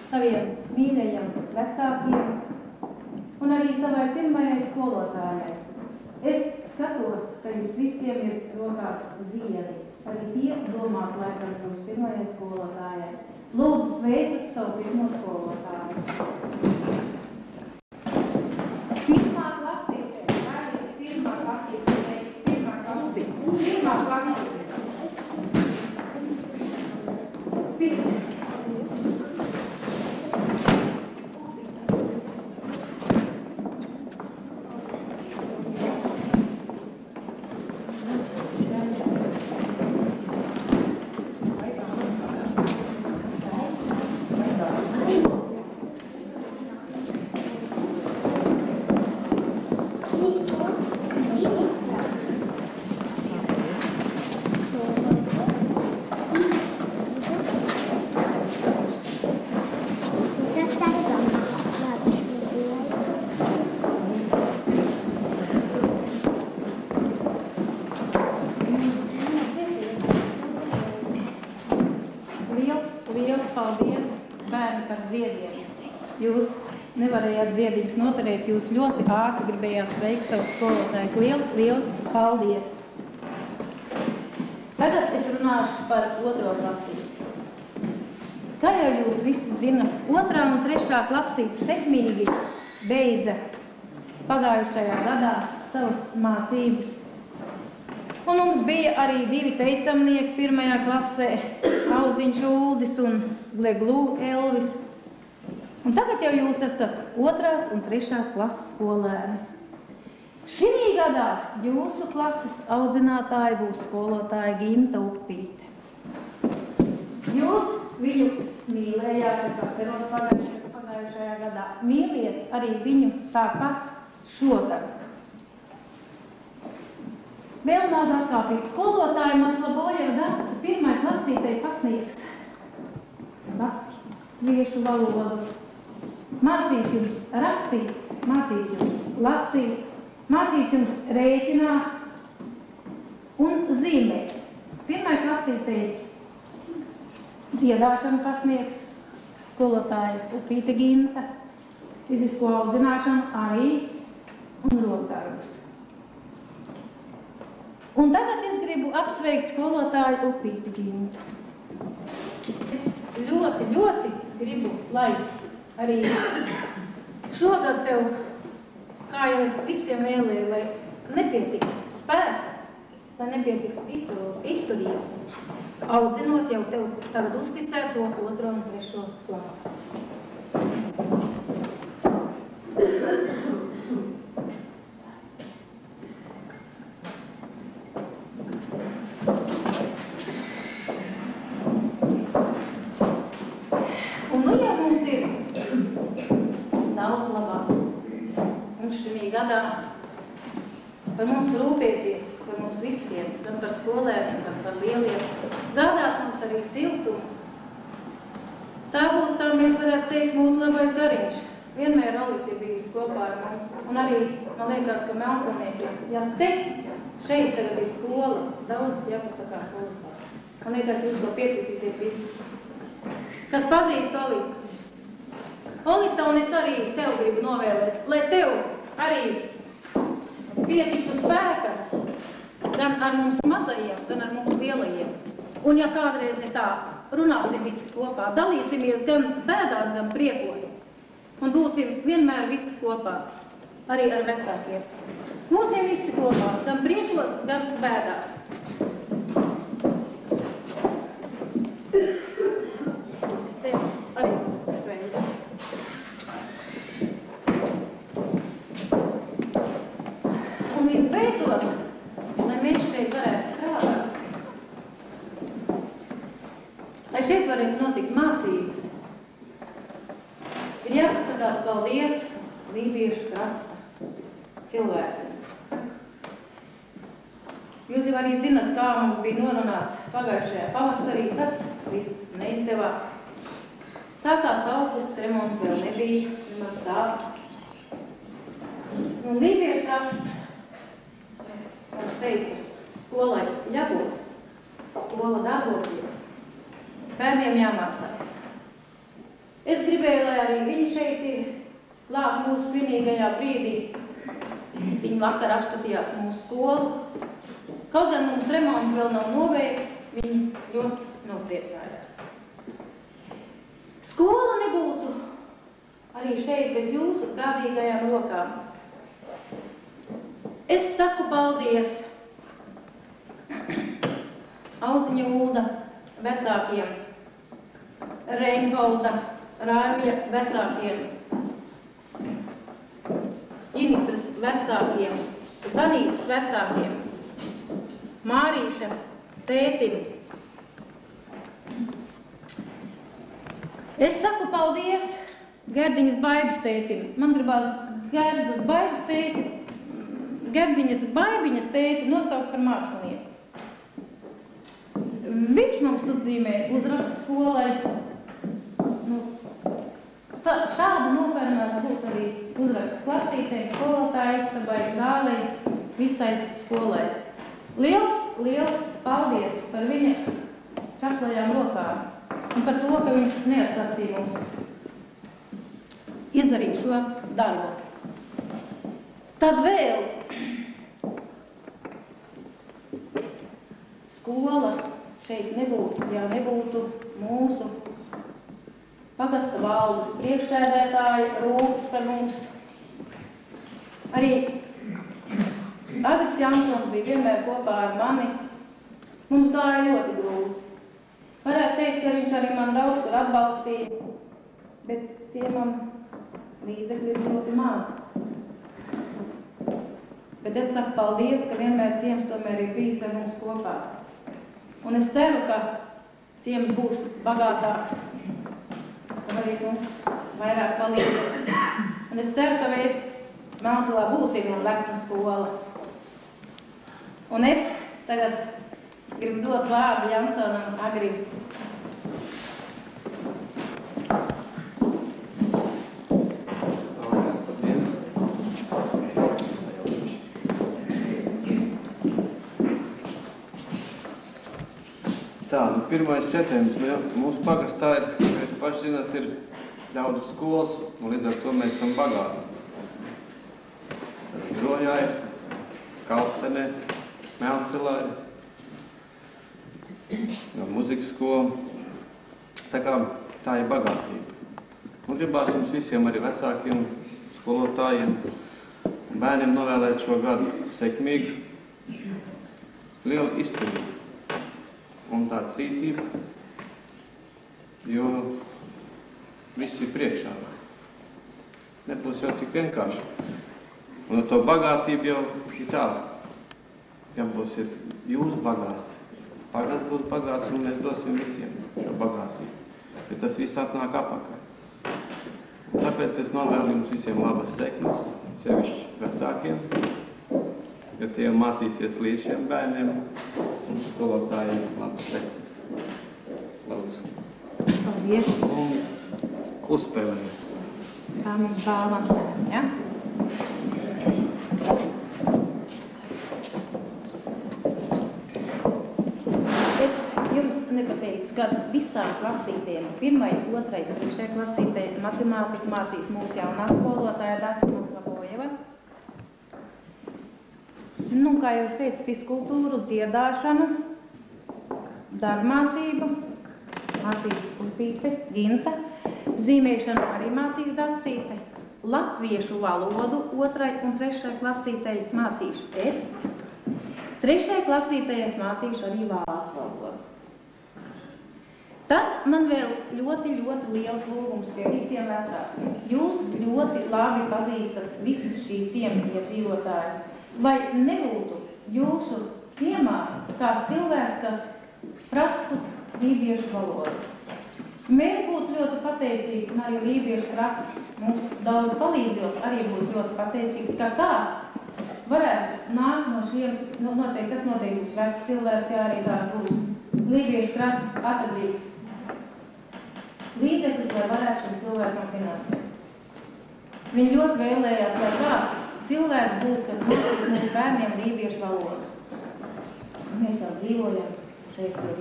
saviem mīļajiem vecākiem un arī savai pirmajai skolotājai. Es skatos, ka jums visiem ir rokās ziedi, arī tie domāt laikam jūsu pirmajai skolotājai. Lūdzu, sveicat savu pirmo skolotāju. Pirmā klasīte, pirmā klasīte, pirmā klasīte, pirmā klasīte. Liels paldies, bērni, par ziediem. Jūs nevarējāt ziediņus noturēt, jūs ļoti ātri gribējāt sveikt savus skolotājus. Liels paldies! Tagad es runāšu par otro klasīti. Kā jau jūs visi zinat, 2. un 3. klasīte sekmīgi beidza pagājušajā gadā savas mācības. Un mums bija arī 2 teicamnieki 1. klasē, Auziņš Uldis un Gleglu Elvis. Un tagad jau jūs esat 2. un 3. klases skolēni. Šī gadā jūsu klases audzinātāja būs skolotāja Ginta Upīte. Jūs viņu mīlējāt, es atceros pagājušajā gadā. Mīliet arī viņu tāpat šogad. Vēl maz atkāpīt. Skolotāja Maslabojeva Dārca 1. klasītei pasniegs latviešu valodu. Mācīs jums rakstīt, mācīs jums lasīt, mācīs jums rēķināt un zīmēt. 1. klasītei dziedāšanu pasniegs skolotāja Upīte Ginta, fizisko audzināšanu arī un rokdarbus. Un tagad es gribu apsveikt skolotāju Upīti Gintu. Es ļoti gribu, lai arī šogad tev, kā jau es visiem vēlēju, lai nepietika spēka, lai nepietika izturības, audzinot jau tev tagad uzticēt to 2. un 3. klasi. Daudz labāk. Mums šī gadā par mums rūpēsies, par mums visiem, gan par skolēniem, gan par lieliem. Gādās mums arī siltumu. Tā būs, kā mēs varētu teikt, mūsu labais gariņš. Vienmēr Olita ir bijusi kopā ar mums. Un arī, man liekas, ka Melzelniekiem, ja te šeit tagad ir skola, daudz jāpasakā skolotāji. Man liekas, jūs to piekritīsiet visi. Kas pazīst Olitu? Olita, un es arī tev gribu novēlēt, lai tev arī pietiktu spēka gan ar mums mazajiem, gan ar mums lielajiem. Un ja kādreiz ne tā, runāsim visi kopā, dalīsimies gan bēdās, gan priekos. Un būsim vienmēr visi kopā, arī ar vecākiem. Būsim visi kopā, gan priekos, gan bēdās. Es tev arī sveicu. Un visbeidzot, lai mēs šeit varētu strādāt, lai šeit varētu notikt mācības, ir jāpasakās paldies Lībiešu krasta cilvēkiem. Jūs jau arī zinat, kā mums bija norunāts pagājušajā pavasarī, tas viss neizdevās. Sākās augusts, remonts vēl nebija, nemaz sāk. Un Lībiešu krasts mums teica, skolai jābūt, skola darbosies, bērniem jāmācās. Es gribēju, lai arī viņi šeit ir klāt mūsu svinīgajā brīdī. Viņi vakar apskatījās mūsu skolu. Kaut gan mums remonti vēl nav noveikti, viņi ļoti nopriecājās. Skola nebūtu arī šeit bez jūsu gādīgajām rokām. Es saku paldies Auziņa Ulda vecākiem, Reinholda, Raimļa vecākiem, Initras vecākiem, Zanītas vecākiem, Mārīša tētim. Es saku paldies Gerdiņas Baibas tētim. Man gribās Gerdiņas Baibiņas tēti nosaukt par mākslinieku. Viņš mums uzzīmē uzrakstu skolai. Šādu nopērmēts būs arī uzraksts klasītēm, skolotāju istabai, zālei, visai skolai. Liels paldies par viņa čaklajām rokām un par to, ka viņš neatsacīja mums izdarīt šo darbu. Tad vēl skola šeit nebūtu, ja nebūtu mūsu pagasta valdes priekšsēdētāji rūpes par mums. Arī Adris Jansons bija vienmēr kopā ar mani. Mums gāja ļoti grūti. Varētu teikt, ka viņš arī man daudz kur atbalstīja, bet tie man līdzekļi ir ļoti māti. Bet es saku paldies, ka vienmēr ciems tomēr ir bijis ar mums kopā. Un es ceru, ka ciems būs bagātāks. Un arī mums vairāk palīdzēt. Un es ceru, ka mēs Melnsalā būsim un lepna skola. Un es tagad gribu dot vārdu Jansonam Agrim. Tā, 1. septembris. Mūsu pagastā ir, kā jūs paši zināt, ir daudz skolas, un līdz ar to mēs esam bagāti. Droņā ir, Kaltenē, Melnsalā ir, muzikas skola. Tā ir bagātība. Un gribās jums visiem, arī vecākiem, skolotājiem un bērniem novēlēt šo gadu sekmīgu, lielu izturību un tāda cītība, jo viss ir priekšā. Nebūs jau tik vienkārši. Un ar to bagātību jau ir tā, ja būsiet jūs bagāti. Pagāds būs bagāts un mēs dosim visiem šo bagātību. Jo tas viss atnāk apakaļ. Un tāpēc es novēlu jums visiem labas sekmes, sevišķi vecākiem, jo tie mācīsies līdz šiem bērniem un skolotājiem labas sekmes. Lūdzu. Paldies. Un uzspēlējam. Tā mums bālam, ja? Es jums nepateicu, ka visām klasītēm, 1., 2., 3. klasītē matemātiku mācīs mūsu jaunā skolotāja Dāca Maslabojeva. Kā jau es teicu, fiskultūru, dziedāšanu, darbmācību, mācīs Upīte, Ginta, zīmēšanu arī mācīs Dacīte, latviešu valodu 2. un 3. klasītei mācīšu es, 3. klasītei es mācīšu arī vācu valodu. Tad man vēl ļoti liels lūgums pie visiem vecākiem. Jūs ļoti labi pazīstat visus šī ciema iedzīvotājus. Vai nebūtu jūsu ciemā kāds cilvēks, kas prastu lībiešu valodu? Mēs būtu ļoti pateicīgi, un arī lībiešu prasts mums daudz palīdzot, arī būtu ļoti pateicīgs, ka kāds varētu nākt no šiem, noteikti tas noteikti būs vecs cilvēks, jā, arī tāds būs lībiešu prasts atradīs līdzekļus, lai varētu šim cilvēkam finansēt. Viņi ļoti vēlējās, lai kāds cilvēks būtu, kas mācīs mūsu bērniem lībiešu valodu. Mēs jau dzīvojam šeit, kur ir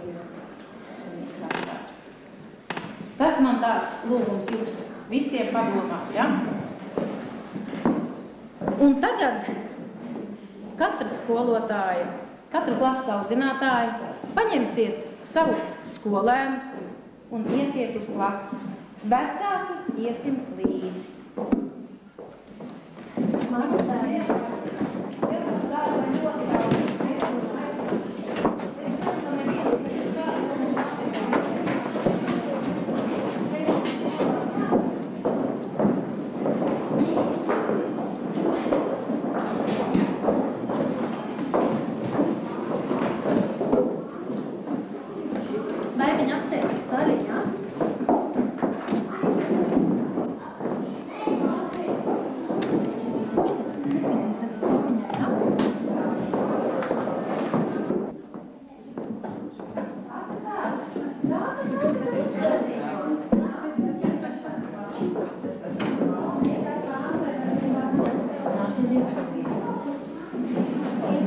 krastā. Tas man tāds lūgums jums visiem padomāt, ja? Un tagad katra skolotāja, katra klases audzinātāja paņemsiet savus skolēnus un iesiet uz klasi. Vecāki iesim līdzi.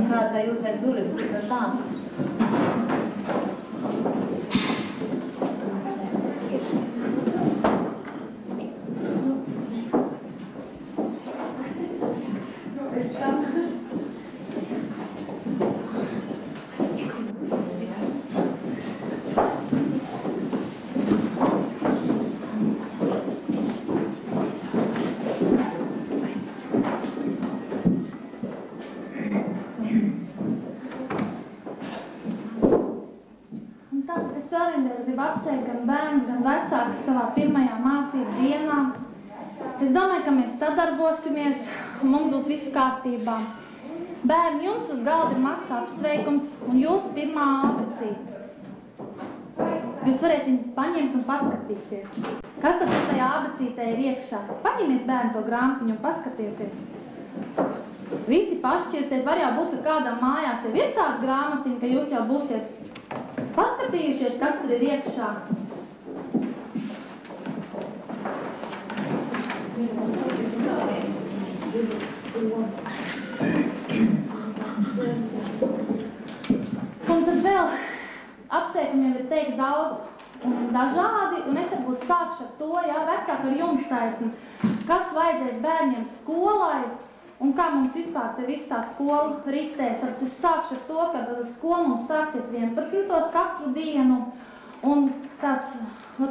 Kāda jūs aiz durvīm, kā tā? Apsveikt gan bērnus, gan vecākus savā pirmajā mācību dienā. Es domāju, ka mēs sadarbosimies un mums būs viss kārtībā. Bērni, jums uz galda ir mazs apsveikums un jūsu pirmā abecīte. Jūs varat viņu paņemt un paskatīties. Kas tad tajā abecītē ir iekšā? Paņemiet bērnu to grāmatiņu un paskatieties. Visi pašķirsiet, var jau būt, ka kādam mājās jau ir tāda grāmatiņa, ka jūs jau būsiet paskatījušies, kas tur ir iekšā. Un tad vēl apsveikumiem ir teikt daudz un dažādi, un es varbūt sākšu ar to, jā, vecāk ar jums taisni, kas vajadzēs bērniem skolai, un kā mums vispār te viss tā skola ritēs. Es sākšu ar to, ka skola mums sāksies 11. katru dienu. Un tāds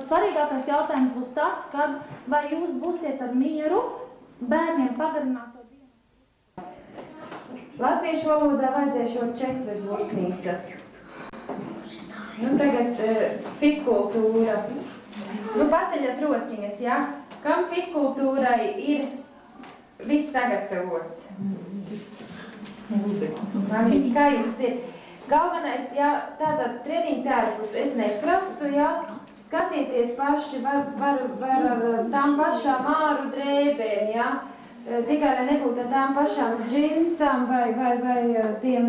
svarīgākais jautājums būs tas, kad vai jūs būsiet ar mieru bērniem pagarināto dienu. Latviešu valodā vajadzēšot 4 burtnīcas. Tagad fiskultūra. Paceļat rociņas, jā? Kam fiskultūrai ir viss sagatavots? Kā jums ir? Galvenais, jā, tātad treniņu tērpus es neprasu, jā. Skatieties paši, var ar tām pašām āru drēbēm, jā. Tikai, lai nebūtu ar tām pašām džinsām vai tiem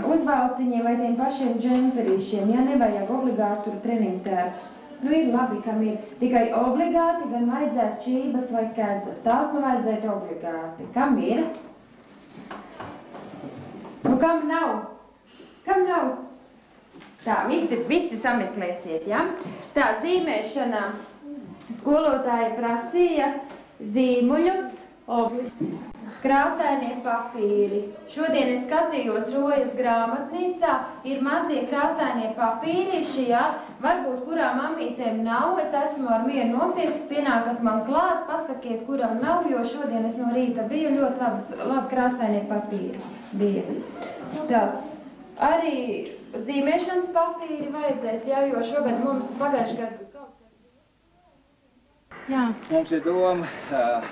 uzvalciņiem vai tiem pašiem džemperīšiem, jā. Nevajag obligātu treniņu tērpus. Ir labi, kam ir tikai obligāti, gan vajadzētu čības vai kēdas. Tās vajadzētu obligāti. Kam ir? Kam nav? Kam nav? Tā, visi sameklēsiet, ja? Tā, zīmēšanā skolotāji prasīja zīmuļus, krāsainie papīri. Šodien es skatījos Rojas grāmatnīcā, ir mazie krāsainie papīriši, ja? Varbūt kurām mamītēm nav, es esmu ar mieru nopirkt, pienākat man klāt, pasakiet, kuram nav, jo šodien es no rīta biju ļoti labi krāsainie papīri bija. Tā, arī zīmēšanas papīri vajadzēs, ja? Jo šogad mums pagājuši gadu Jā. Mums ir doma,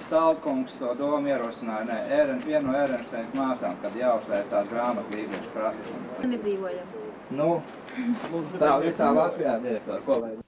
Stalkungs to domu ierosināja, viena no Ērensteina māsām, kad jāuzsaistās grāmatlīgums prasa. Nedzīvojam. Tā visā Latvijā, direktor, ko vajag?